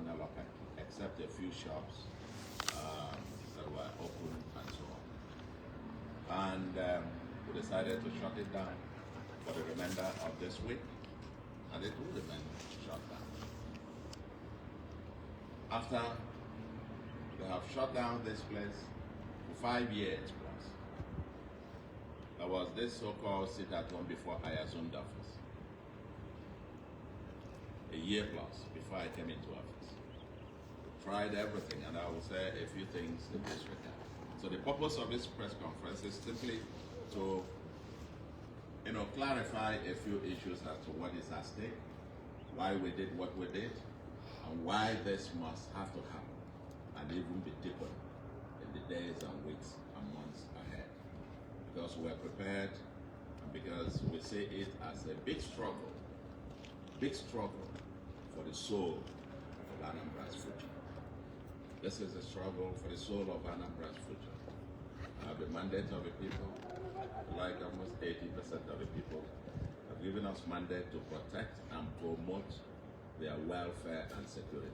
Alakaki, except a few shops that were open and so on. And we decided to shut it down for the remainder of this week, and it will remain shut down. After they have shut down this place for 5 years plus, there was this so-called sit-at-home before I assumed office. A year plus before I came into office. Tried everything, and I will say a few things in this regard. So the purpose of this press conference is simply to clarify a few issues as to what is at stake, why we did what we did, and why this must have to happen, and even be deepened in the days and weeks and months ahead. Because we are prepared, and because we see it as a big struggle for the soul of Anambra's future. This is a struggle for the soul of Anambra's future. The mandate of the people, like almost 80% of the people, have given us mandate to protect and promote their welfare and security.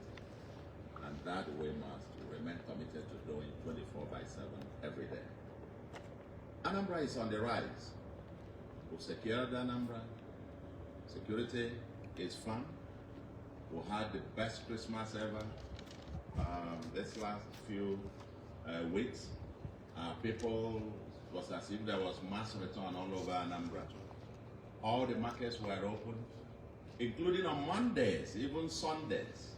And that we must remain committed to doing 24/7 every day. Anambra is on the rise. We've secured Anambra. Security is fun. We had the best Christmas ever this last few weeks. People, it was as if there was mass return all over Anambra. All the markets were open, including on Mondays, even Sundays.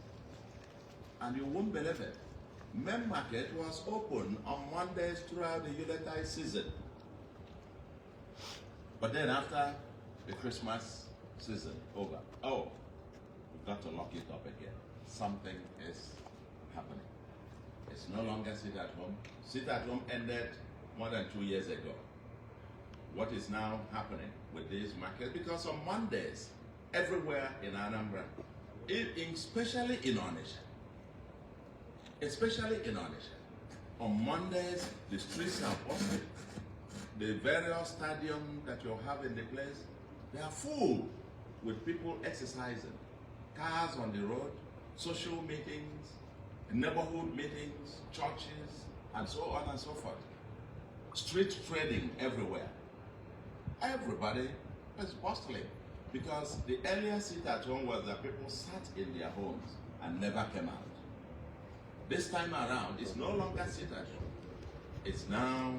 And you won't believe it. Main market was open on Mondays throughout the Yuletide season. But then after the Christmas season over, we've got to lock it up again. Something is happening. It's no longer sit at home. Sit at home ended more than 2 years ago. What is now happening with these markets? Because on Mondays, everywhere in Anambra, especially in Onitsha, on Mondays, the streets are busted. The various stadiums that you have in the place, they are full with people exercising. Cars on the road, social meetings, neighborhood meetings, churches, and so on and so forth. Street trading everywhere. Everybody is bustling because the earlier sit at home was that people sat in their homes and never came out. This time around, it's no longer sit at home. It's now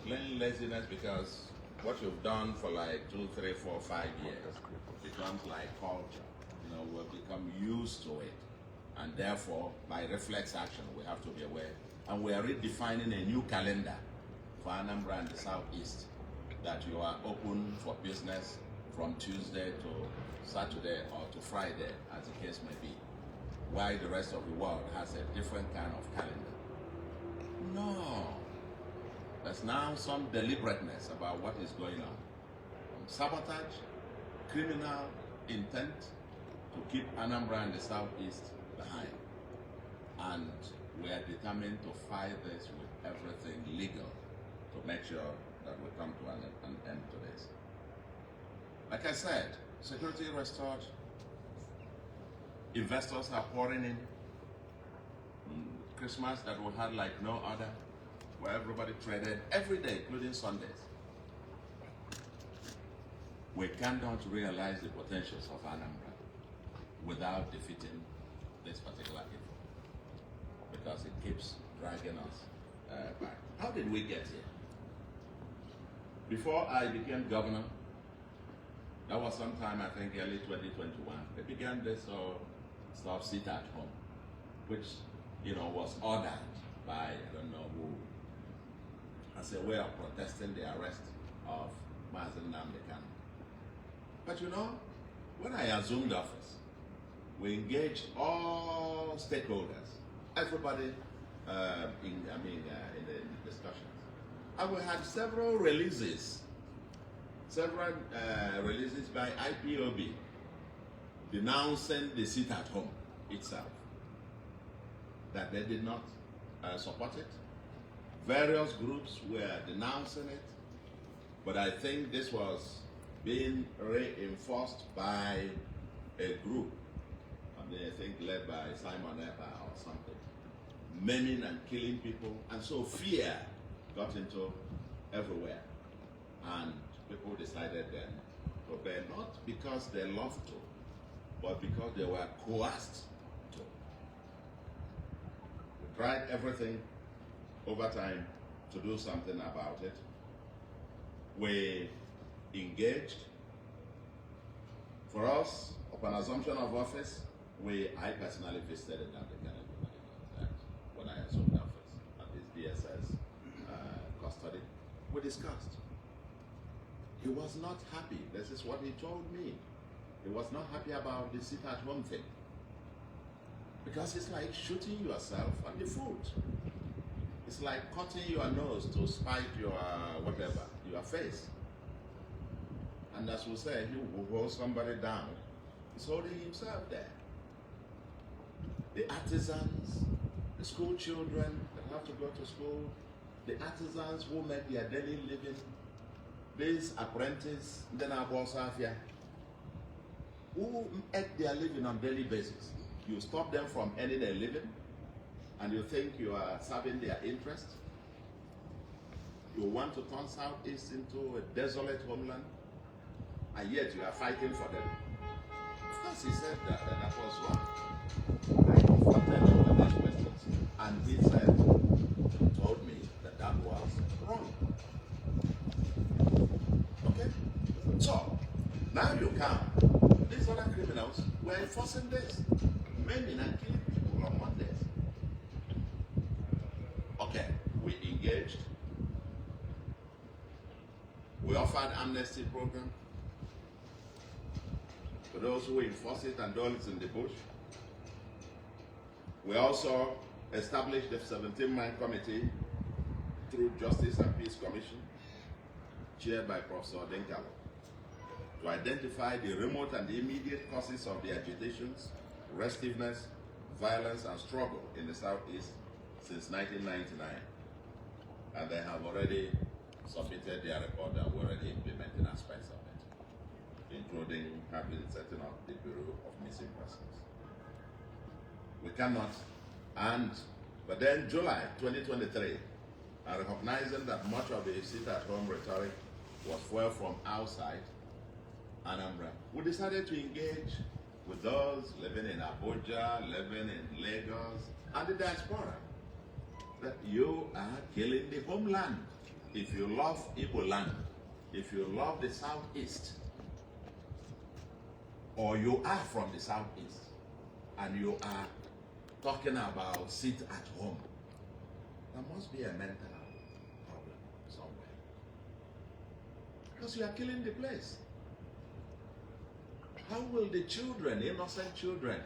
plain laziness because what you've done for like 2, 3, 4, 5 years becomes like culture. We've become used to it. And therefore, by reflex action, we have to be aware. And we are redefining a new calendar for Anambra and the Southeast, that you are open for business from Tuesday to Saturday or to Friday, as the case may be, while the rest of the world has a different kind of calendar. No. There's now some deliberateness about what is going on. Sabotage, criminal intent to keep Anambra and the Southeast behind. And we are determined to fight this with everything legal to make sure that we come to an end to this. Like I said, security restored, investors are pouring in. Christmas that we had like no other, where everybody traded every day, including Sundays. We cannot realize the potentials of Anambra without defeating this particular evil, because it keeps dragging us back. How did we get here? Before I became governor, that was sometime I think early 2021, they began this stuff, sit at home, which was ordered by I don't know who, as a way of protesting the arrest of Mazen Nnamdi Kanu. But when I assumed office, we engaged all stakeholders, everybody in the discussions. And we had several releases by IPOB denouncing the sit at home itself, that they did not support it. Various groups were denouncing it, but I think this was being reinforced by a group I think led by Simon Eber or something, maiming and killing people. And so fear got into everywhere. And people decided then to obey, not because they loved to, but because they were coerced to. We tried everything over time to do something about it. We engaged. For us, upon assumption of office, I personally visited the African when I assumed office at this DSS custody. We discussed. He was not happy. This is what he told me. He was not happy about the sit-at-home thing. Because it's like shooting yourself on the foot. It's like cutting your nose to spite your whatever, your face. And as we say, he will hold somebody down. He's holding himself there. The artisans, the school children that have to go to school, the artisans who make their daily living, these apprentices, then our boss who make their living on daily basis. You stop them from earning their living, and you think you are serving their interest. You want to turn Southeast into a desolate homeland, and yet you are fighting for them. Of course, he said that, and that was wrong. I confronted him with these questions, and he told me that that was wrong. Okay? So, now you come. These other criminals were enforcing this. Maiming and killing people on Mondays. Okay, we engaged. We offered amnesty program for those who enforce it and those in the bush. We also established the 17-man committee through Justice and Peace Commission, chaired by Professor Denkalo, to identify the remote and the immediate causes of the agitations, restiveness, violence, and struggle in the Southeast since 1999. And they have already submitted their report and we're already implementing aspects of it, including setting up the Bureau of Missing Persons. We cannot, but then July 2023, and recognizing that much of the sit-at-home rhetoric was fueled from outside Anambra, we decided to engage with those living in Abuja, living in Lagos, and the diaspora, that you are killing the homeland. If you love Igbo land, if you love the Southeast, or you are from the Southeast, and you are talking about sit at home, there must be a mental problem somewhere. Because you are killing the place. How will the children, innocent children,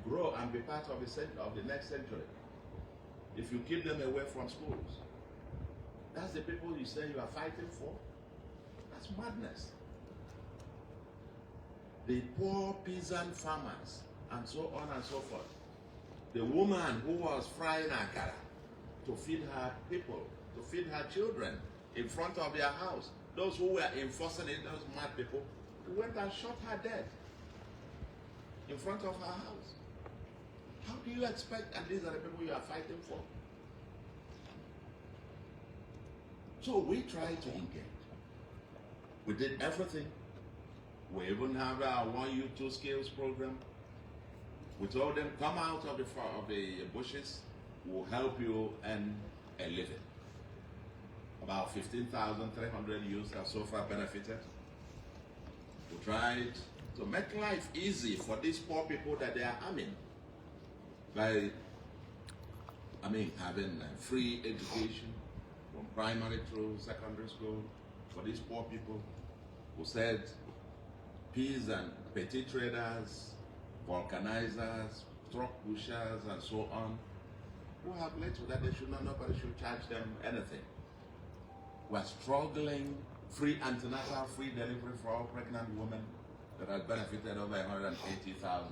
grow and be part of the next century if you keep them away from schools? That's the people you say you are fighting for? That's madness. The poor peasant farmers, and so on and so forth. The woman who was frying akara to feed her people, to feed her children in front of their house. Those who were enforcing it, those mad people, went and shot her dead in front of her house. How do you expect, and these are the people you are fighting for? So we tried to engage. We did everything. We even have our 1U2 skills program. We told them, come out of the bushes, we'll help you earn a living. About 15,300 youths have so far benefited. We tried to make life easy for these poor people that they are harming by, having free education from primary through secondary school for these poor people. Who said peas and petty traders, vulcanizers, truck pushers, and so on, who have little that nobody should charge them anything. We're struggling, free antenatal, free delivery for all pregnant women that have benefited over 180,000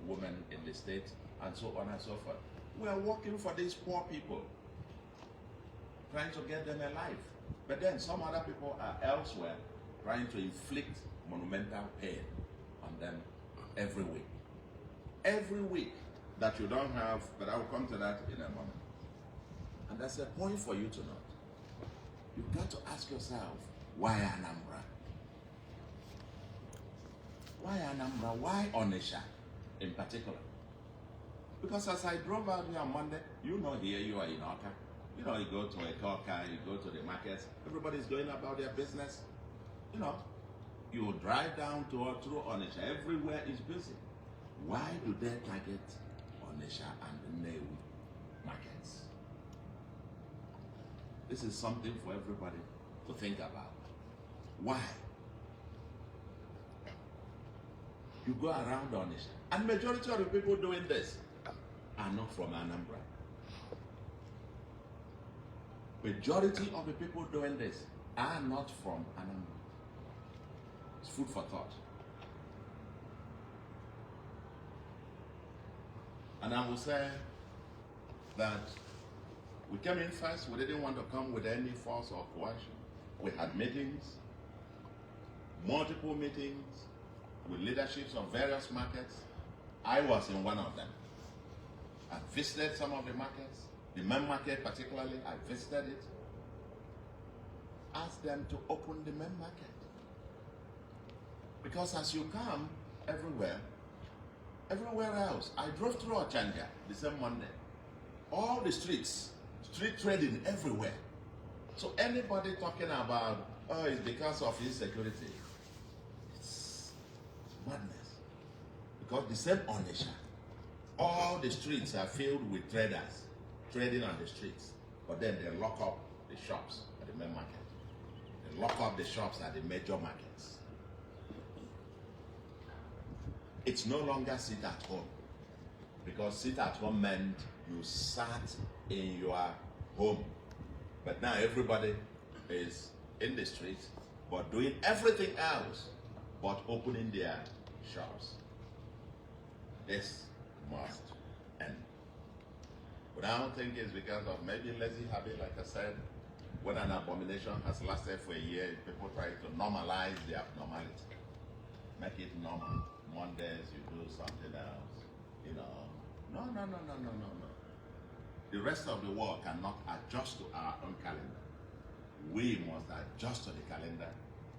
women in the state, and so on and so forth. We're working for these poor people, trying to get them a life. But then some other people are elsewhere trying to inflict monumental pain on them every week. every week that you don't have, but I'll come to that in a moment. And that's a point for you to note. You've got to ask yourself, why Anambra? Why Anambra? Why Onitsha in particular? Because as I drove out here on Monday, you know here you are in Awka. You know, you go to a Koka, you go to the markets, everybody's going about their business. You know, you drive down to or through Onitsha, everywhere is busy. Why do they target Onitsha and the Nnewi markets? This is something for everybody to think about. Why? You go around Onitsha, and majority of the people doing this are not from Anambra. Majority of the people doing this are not from Anambra. It's food for thought. And I will say that we came in first. We didn't want to come with any force or coercion. We had meetings, multiple meetings with leaderships of various markets. I was in one of them. I visited some of the markets, the main market particularly, I visited it. Asked them to open the main market. Because as you come everywhere else, I drove through Ochanja the same Monday. All the streets, street trading everywhere. So anybody talking about, oh, it's because of insecurity, it's madness. Because the same Onitsha, all the streets are filled with traders trading on the streets, but then they lock up the shops at the main market. They lock up the shops at the major markets. It's no longer sit at home, because sit at home meant you sat in your home. But now everybody is in the streets, but doing everything else but opening their shops. This must end. But I don't think it's because of maybe lazy habit, like I said. When an abomination has lasted for a year, people try to normalize the abnormality. Make it normal. Mondays you do something else. You know. No. The rest of the world cannot adjust to our own calendar. We must adjust to the calendar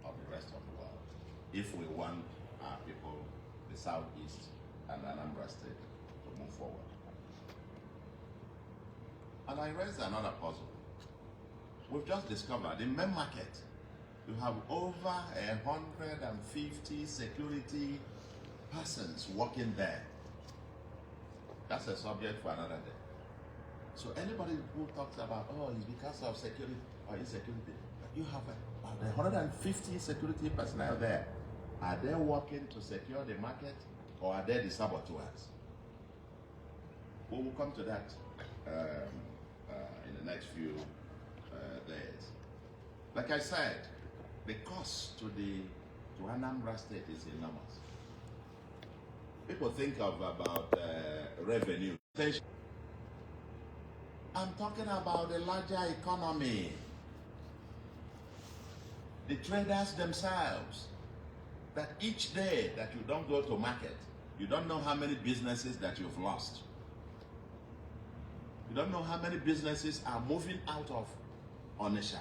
of the rest of the world if we want our people, the Southeast and Anambra State, to move forward. And I raised another puzzle. We've just discovered in main market, you have over 150 security persons working there. That's a subject for another day. So anybody who talks about, oh, it's because of security or insecurity, you have about 150 security personnel there. Are they working to secure the market, or are they the saboteurs? We will come to that in the next few days. Like I said, the cost to Anambra State is enormous. People think about revenue. I'm talking about the larger economy. The traders themselves, that each day that you don't go to market, you don't know how many businesses that you've lost. You don't know how many businesses are moving out of Onitsha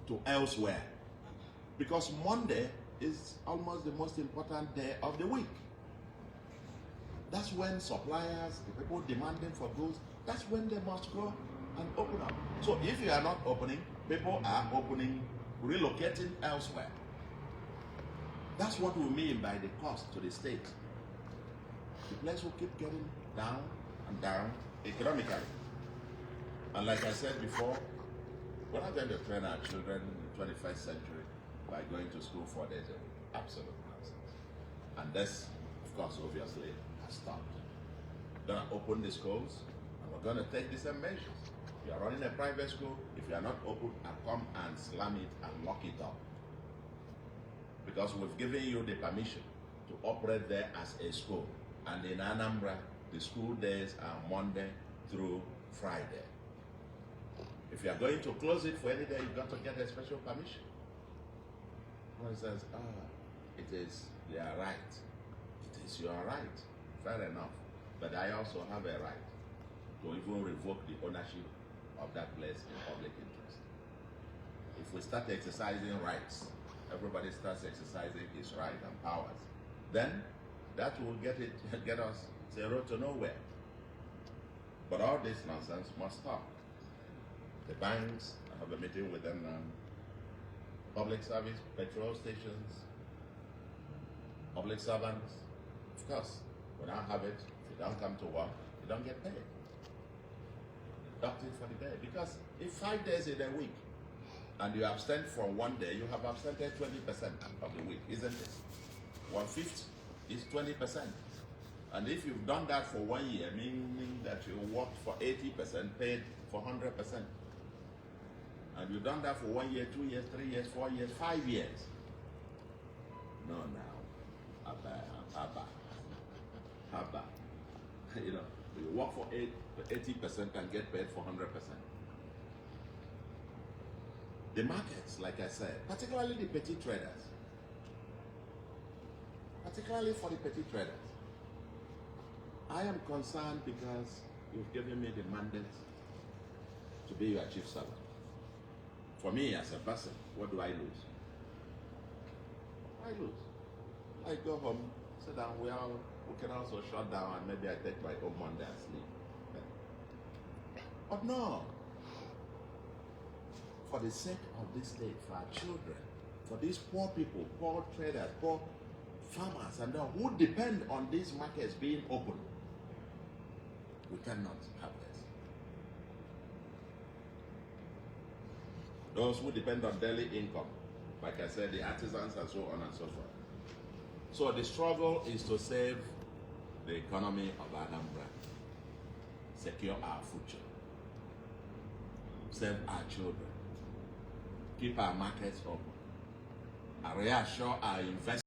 to elsewhere. Because Monday is almost the most important day of the week. That's when suppliers, the people demanding for goods, that's when they must go and open up. So if you are not opening, people are opening, relocating elsewhere. That's what we mean by the cost to the state. The place will keep getting down and down economically. And like I said before, we're not going to train our children in the 21st century by going to school 4 days a week. Absolute nonsense. And this, of course, obviously, has stopped. We're going to open the schools, and we're going to take the same measures. If you are running a private school, if you are not open, come and slam it and lock it up. Because we've given you the permission to operate there as a school. And in Anambra, the school days are Monday through Friday. If you are going to close it for any day, you've got to get a special permission. One says, it is, they are right. It is, you are right. fair enough. But I also have a right to even revoke the ownership of that place in public interest. If we start exercising rights, everybody starts exercising his right and powers, then that will get us zero to nowhere. But all this nonsense must stop. The banks, I have a meeting with them now. Public service, petrol stations, public servants. Of course, when I have it, if you don't come to work, you don't get paid. Deducted for the day. Because if 5 days in a week and you abstain from 1 day, you have absented 20% of the week, isn't it? 1/5 is 20%. And if you've done that for 1 year, meaning that you worked for 80%, paid for 100%. And you've done that for 1 year, 2 years, 3 years, 4 years, 5 years. No, now. Abba. You know, you work for 80% and get paid for 100%. The markets, like I said, particularly the petty traders, particularly for the petty traders, I am concerned because you've given me the mandate to be your chief servant. For me as a person, what do I lose? I lose. I go home, sit down, we can also shut down and maybe I take my own Monday and sleep. But no. For the sake of this state, for our children, for these poor people, poor traders, poor farmers, and all who depend on these markets being open, we cannot have this. Those who depend on daily income, like I said, the artisans and so on and so forth. So the struggle is to save the economy of Anambra, secure our future, save our children, keep our markets open, and reassure our investors